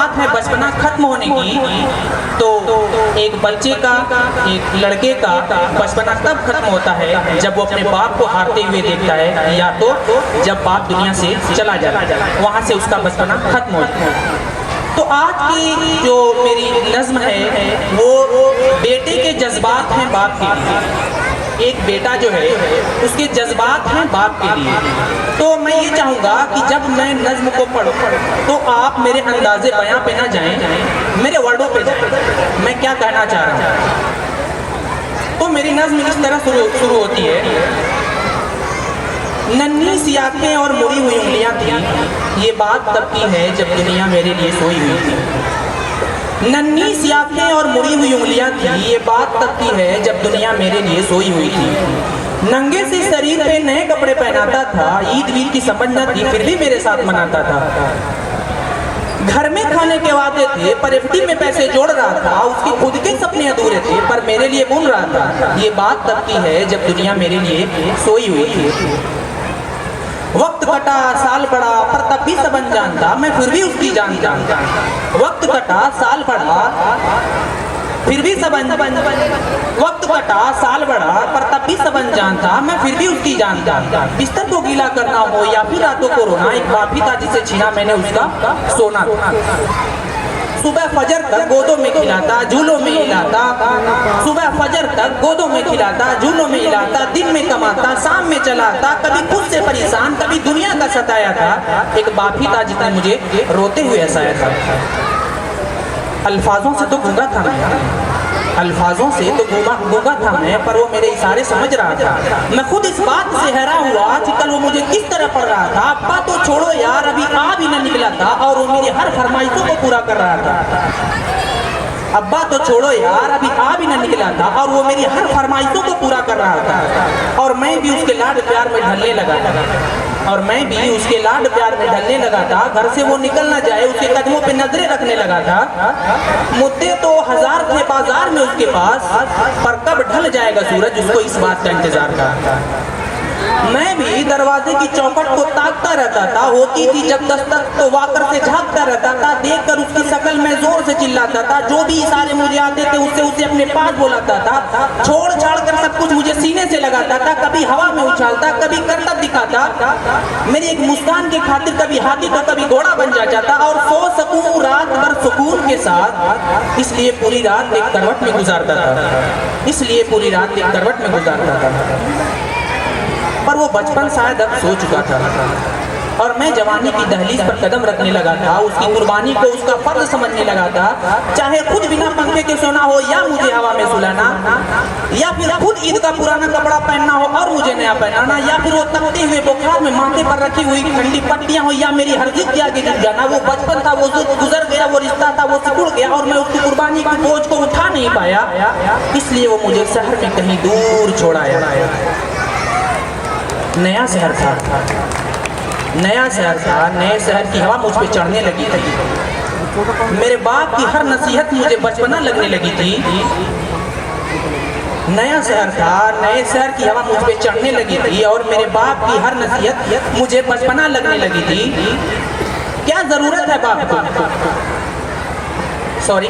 बात है बचपना खत्म होने की, तो एक बच्चे का, एक लड़के का बचपना तब खत्म होता है जब वो अपने बाप को हारते हुए देखता है, या तो जब बाप दुनिया से चला जाता है, वहाँ से उसका बचपना खत्म होता है। तो आज की जो मेरी नज़्म है वो बेटे के जज्बात हैं बाप के लिए। एक बेटा जो है उसके जज्बात हैं बाप के लिए। तो मैं ये चाहूँगा कि जब मैं नज़्म को पढ़ूँ तो आप मेरे अंदाज़े बयां पे ना जाएं, मेरे वर्डों पे जाएं। मैं क्या कहना चाह रहा हूँ। तो मेरी नज़्म इस तरह शुरू होती है। नन्ही सी आँखें और मुड़ी हुई उंगलियाँ थी, ये बात तब की है जब दुनिया मेरे लिए सोई हुई थी। नन्ही सी आँखें और मुड़ी हुई उंगलियाँ थी, ये बात तब की है जब दुनिया मेरे लिए सोई हुई थी। नंगे से शरीर पे नए कपड़े पहनाता था, ईद वीद की समझ न थी फिर भी मेरे साथ मनाता था। घर में खाने के वादे थे पर एफडी में पैसे जोड़ रहा था, उसके खुद के सपने अधूरे थे पर मेरे लिए बुन रहा था। ये बात तब की है जब दुनिया मेरे लिए सोई हुई थी। वक्त कटा साल बढ़ा पर तब भी सब अनजान था, मैं फिर भी उसकी जान जानता। वक्त कटा साल बढ़ा फिर भी सब वक्त कटा साल बढ़ा पर तब भी सब अनजान था, मैं फिर भी उसकी जान जानता। बिस्तर को गीला करना हो या फिर रातों को रोना, एक बाप ही था जिसे छीना मैंने उसका सोना। सुबह फजर तक गोदों में खिलाता, झूलों में हिलाता। सुबह फजर तक गोदों में खिलाता, झूलों में हिलाता। दिन में कमाता, शाम में चलाता। कभी खुद से परेशान, कभी दुनिया का सताया था। एक बाप ही था जिसने मुझे रोते हुए हंसाया था। अल्फाजों से तो गूंगा था मैं, अल्फाजों से तो गूंगा था मैं, पर वो मेरे इशारे समझ रहा था। मैं खुद इस बात से हैरान हुआ कि कल वो मुझे किस तरह पढ़ रहा था। अब्बा तो छोड़ो यार, अभी आ भी न निकला था और वो मेरी हर फरमाइशों को पूरा कर रहा था। अब्बा तो छोड़ो यार, अभी आ भी न निकला था और वो मेरी हर फरमाइशों को पूरा कर रहा था। और मैं भी उसके लाड प्यार में ढलने लगा था, और मैं भी उसके लाड प्यार में ढलने लगा था। घर से वो निकल ना जाए उसके कदमों पे नजरें रखने लगा था। मुद्दे तो हजार थे बाजार में उसके पास, पर कब ढल जाएगा सूरज उसको इस बात का इंतजार था। मैं भी दरवाजे की चौखट को ताकता रहता था, होती थी जब दस्तक तो वाकर से झांकता रहता था। देखकर उसकी शक्ल में जोर से चिल्लाता था, जो भी इशारे मुझे आते थे उससे उसे अपने पास बुलाता था। छोड़ छाड़ कर सब कुछ मुझे सीने से लगाता था, कभी हवा में उछालता, कभी करतब दिखाता। मेरी एक मुस्कान की खातिर कभी हाथी तो कभी घोड़ा बन जाता, और सो सकूं रात भर सुकून के साथ, इसलिए पूरी रात एक करवट में गुजारता था, इसलिए पूरी रात एक करवट में गुजारता था। पर वो बचपन शायद अब सो चुका था और मैं जवानी की दहलीज पर कदम रखने लगा था। उसकी कुर्बानी को उसका फर्ज समझने लगा था, चाहे खुद बिना पंखे के सोना हो या मुझे हवा में सुलाना, या फिर खुद ईद का पुराना कपड़ा पहनना हो और मुझे नया पहनाना, या फिर वो तपते हुए बुखार में माथे पर रखी हुई ठंडी पट्टियां हो या मेरी हर जिद के आगे गिर जाना। वो बचपन था, वो गुजर गया, वो रिश्ता था, वो सिकुड़ गया और मैं उसकी कुर्बानी की बोझ को उठा नहीं पाया, इसलिए वो मुझे शहर में कहीं दूर छोड़ाया। नया शहर था, नया शहर था, नए शहर की हवा मुझ पे चढ़ने लगी थी। मेरे बाप की हर नसीहत मुझे बचपना लगने लगी थी। नया शहर था, नए शहर की हवा मुझ पे चढ़ने लगी थी और मेरे बाप की हर नसीहत मुझे बचपना लगने लगी थी। क्या जरूरत है बाप को, सॉरी